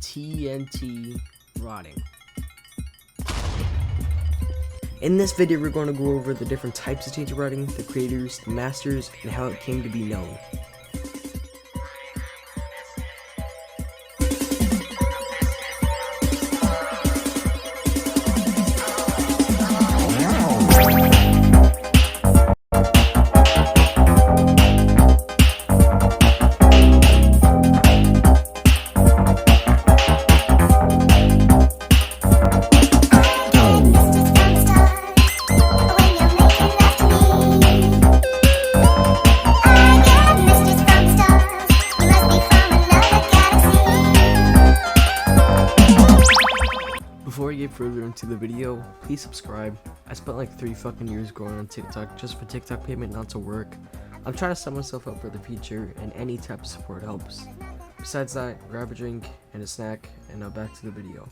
TNT rotting. In this video, we're going to go over the different types of TNT rotting, the creators, the masters, and how it came to be known. Before I get further into the video, please subscribe. I spent like 3 fucking years going on TikTok just for TikTok payment not to work. I'm trying to set myself up for the future, and any type of support helps. Besides that, grab a drink and a snack, and now back to the video.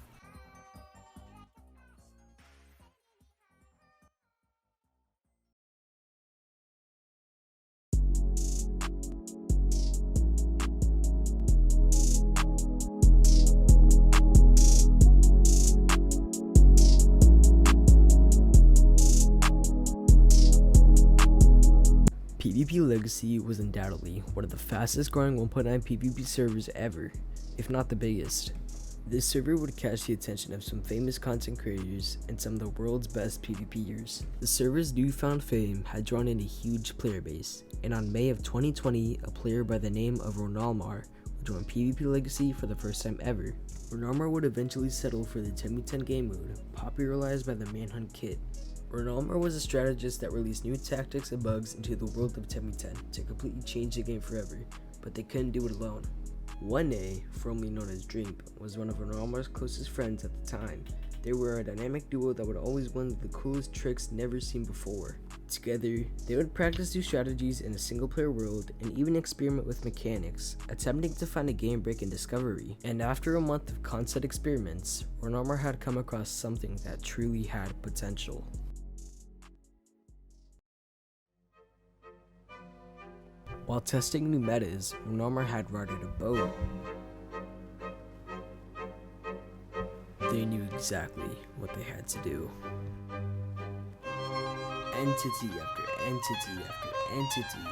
PvP Legacy was undoubtedly one of the fastest growing 1.9 PvP servers ever, if not the biggest. This server would catch the attention of some famous content creators and some of the world's best PvPers. The server's newfound fame had drawn in a huge player base, and on May of 2020, a player by the name of Ronalmar would join PvP Legacy for the first time ever. Ronalmar would eventually settle for the 10v10 game mode, popularized by the Manhunt kit. Ronalmar was a strategist that released new tactics and bugs into the world of 10v10 to completely change the game forever, but they couldn't do it alone. One day, formerly known as Dream, was one of Ronalmar's closest friends at the time. They were a dynamic duo that would always win the coolest tricks never seen before. Together, they would practice new strategies in a single-player world and even experiment with mechanics, attempting to find a game break in Discovery. And after a month of concept experiments, Ronalmar had come across something that truly had potential. While testing new metas, Ronalmar had rotted a boat. They knew exactly what they had to do. Entity after entity after entity.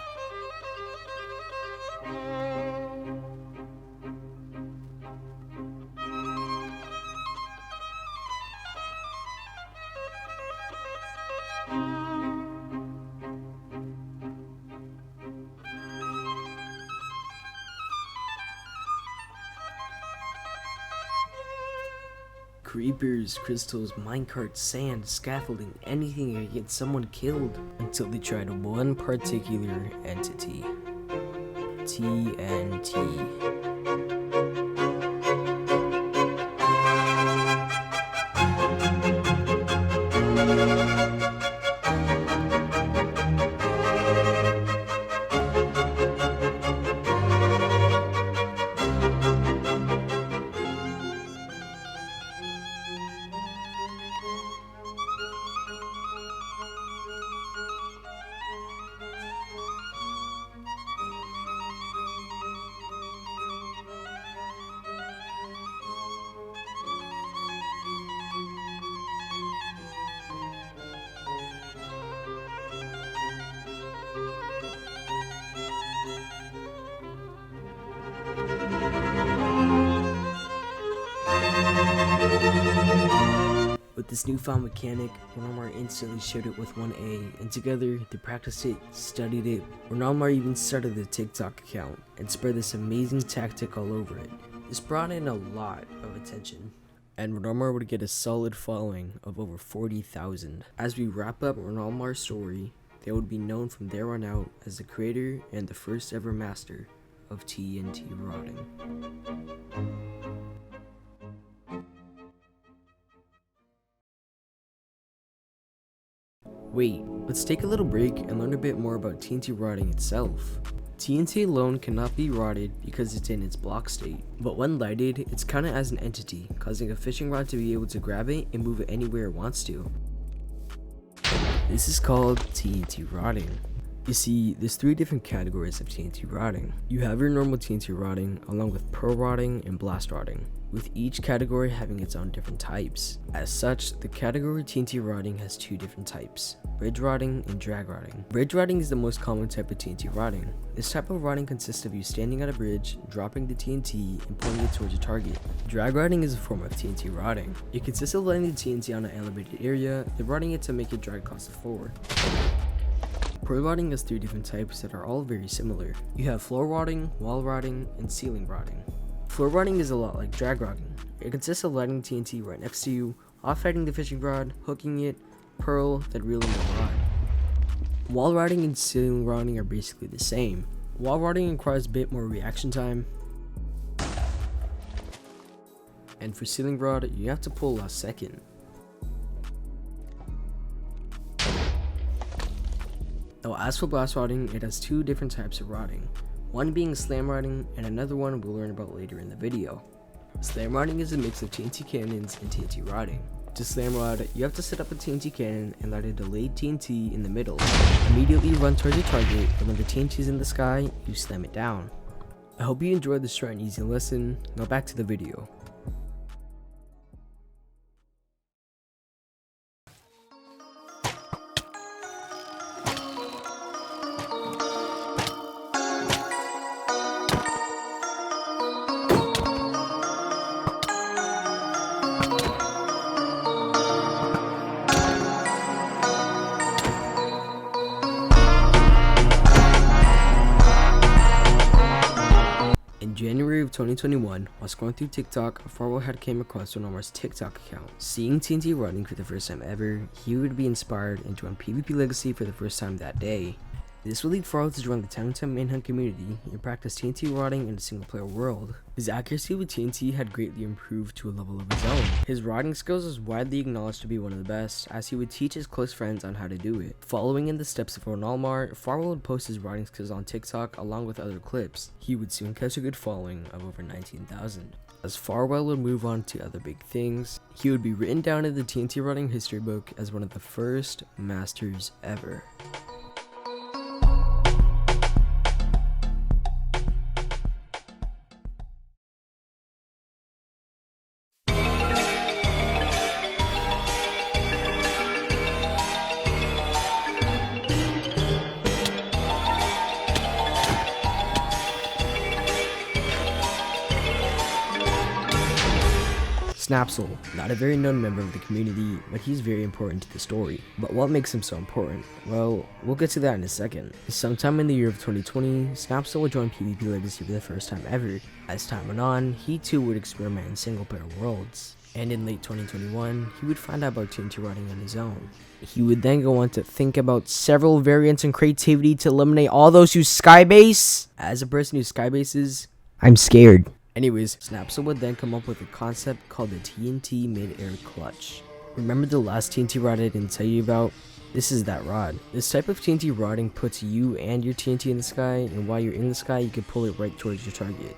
Creepers, crystals, minecarts, sand, scaffolding, anything to get someone killed, until they tried one particular entity. TNT. With this newfound mechanic, Ronalmar instantly shared it with 1A, and together they practiced it, studied it. Ronalmar even started a TikTok account and spread this amazing tactic all over it. This brought in a lot of attention, and Ronalmar would get a solid following of over 40,000. As we wrap up Ronalmar's story, they would be known from there on out as the creator and the first ever master of TNT rotting. Wait, let's take a little break and learn a bit more about TNT rotting itself. TNT alone cannot be rotted because it's in its block state, but when lighted, it's counted as an entity, causing a fishing rod to be able to grab it and move it anywhere it wants to. This is called TNT rotting. You see, there's 3 different categories of TNT rotting. You have your normal TNT rotting, along with pearl rotting and blast rotting, with each category having its own different types. As such, the category TNT rotting has 2 different types: bridge rotting and drag rotting. Bridge rotting is the most common type of TNT rotting. This type of rotting consists of you standing at a bridge, dropping the TNT, and pulling it towards your target. Drag rotting is a form of TNT rotting. It consists of letting the TNT on an elevated area, then rotting it to make it drag across the floor. Pearl rotting has 3 different types that are all very similar. You have floor rotting, wall rotting, and ceiling rotting. Floor rotting is a lot like drag rotting. It consists of letting TNT right next to you, off-hiding the fishing rod, hooking it, pearl, then reeling the rod. Wall rotting and ceiling rotting are basically the same. Wall rotting requires a bit more reaction time, and for ceiling rod, you have to pull last second. Now, as for blast rotting, it has 2 different types of rotting, one being slam rotting and another one we'll learn about later in the video. Slam rotting is a mix of TNT cannons and TNT rotting. To slam rot, you have to set up a TNT cannon and light a delayed TNT in the middle. Immediately run towards your target, and when the TNT is in the sky, you slam it down. I hope you enjoyed this short and easy lesson. Now back to the video. In January of 2021, while scrolling through TikTok, Farwell had came across Ronalmars' TikTok account. Seeing TNT running for the first time ever, he would be inspired and join PvP Legacy for the first time that day. This would lead Farwell to join the TNT Manhunt community and practice TNT rotting in a single player world. His accuracy with TNT had greatly improved to a level of his own. His rotting skills was widely acknowledged to be one of the best, as he would teach his close friends on how to do it. Following in the steps of Ronalmar, Farwell would post his rotting skills on TikTok along with other clips. He would soon catch a good following of over 19,000. As Farwell would move on to other big things, he would be written down in the TNT rotting history book as one of the first masters ever. Snapsel, not a very known member of the community, but he's very important to the story. But what makes him so important? Well, we'll get to that in a second. Sometime in the year of 2020, Snapsel would join PvP Legacy for the first time ever. As time went on, he too would experiment in single player worlds. And in late 2021, he would find out about TNT rotting on his own. He would then go on to think about several variants and creativity to eliminate all those who skybase. As a person who skybases, I'm scared. Anyways, Snapsel would then come up with a concept called the TNT mid-air clutch. Remember the last TNT rod I didn't tell you about? This is that rod. This type of TNT rodding puts you and your TNT in the sky, and while you're in the sky, you can pull it right towards your target.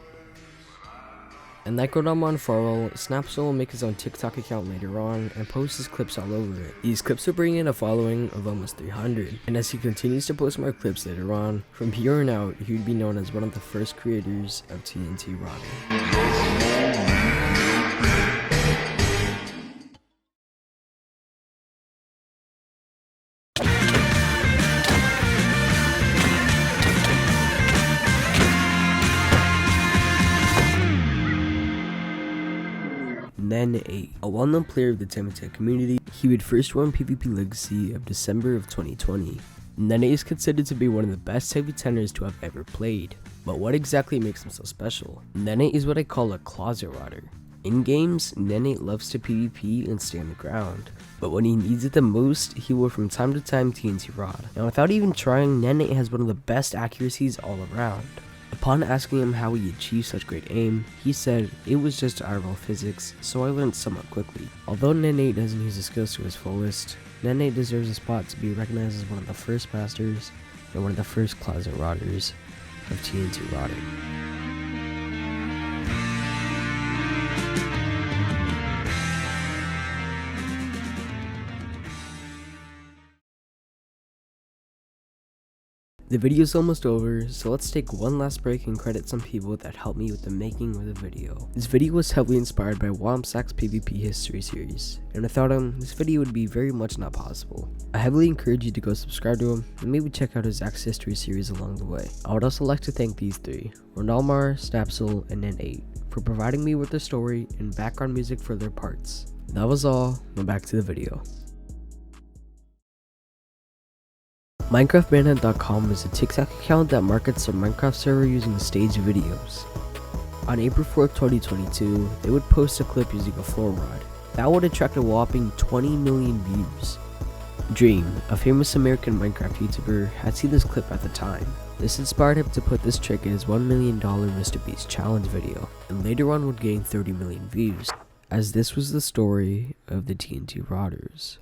And like Ronalmar and Farwell, Snapsel will make his own TikTok account later on and post his clips all over it. These clips will bring in a following of almost 300, and as he continues to post more clips later on, from here on out, he would be known as one of the first creators of TNT rotting. Nene, a well-known player of the TNT community, he would first join PvP Legacy of December of 2020. Nene is considered to be one of the best heavy tenors to have ever played. But what exactly makes him so special? Nene is what I call a closet rotter. In games, Nene loves to PvP and stay on the ground, but when he needs it the most, he will from time to time TNT rod. And without even trying, Nene has one of the best accuracies all around. Upon asking him how he achieved such great aim, he said, "It was just IRL physics, so I learned somewhat quickly." Although Nene doesn't use his skills to his fullest, Nene deserves a spot to be recognized as one of the first masters and one of the first closet rotters of TNT rotting. The video's almost over, so let's take one last break and credit some people that helped me with the making of the video. This video was heavily inspired by Ronalmars' PvP history series, and without him, this video would be very much not possible. I heavily encourage you to go subscribe to him, and maybe check out his Zach's history series along the way. I would also like to thank these three, Ronalmar, Snapsel, and N8, for providing me with the story and background music for their parts. That was all, now back to the video. MinecraftManhunt.com is a TikTok account that markets their Minecraft server using staged videos. On April 4th, 2022, they would post a clip using a floor rod. That would attract a whopping 20 million views. Dream, a famous American Minecraft YouTuber, had seen this clip at the time. This inspired him to put this trick in his $1 million Mr. Beast challenge video, and later on would gain 30 million views, as this was the story of the TNT routers.